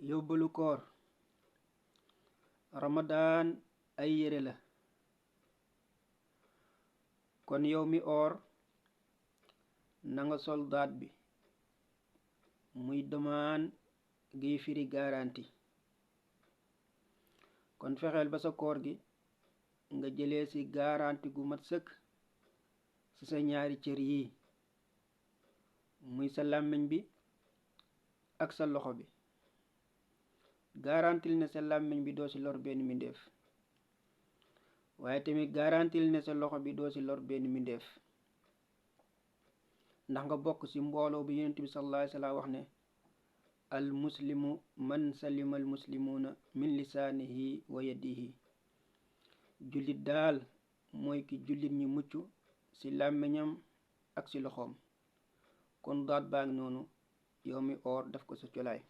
yóbbalu koor ramadaan ay yére la kon yow mi oor na nga sol daat bi muy domaan giy firi garanti kon fexeel ba sa koor gi nga jëlee ci garanti gu mat sëkk ci sa ñaari cër yi muy sa làmmiñ bi ak sa loxo bi garantil ne sa làmmiñ bi doo ci lor benn mbindeef waaye tamit garantil ne sa loxo bi doo ci lor benn mbindeef ndax nga bokk ci mbooloo bi yonent bi sallallahu alayhi wa sallam wax ne al muslimu man salima al muslimuuna min lisaanihi wa yadihi jullit daal mooy ki jullit ñi mucc ci làmmiñam ak ci loxoom kon daat baa ngi noonu yow mi oor def ko sa colaay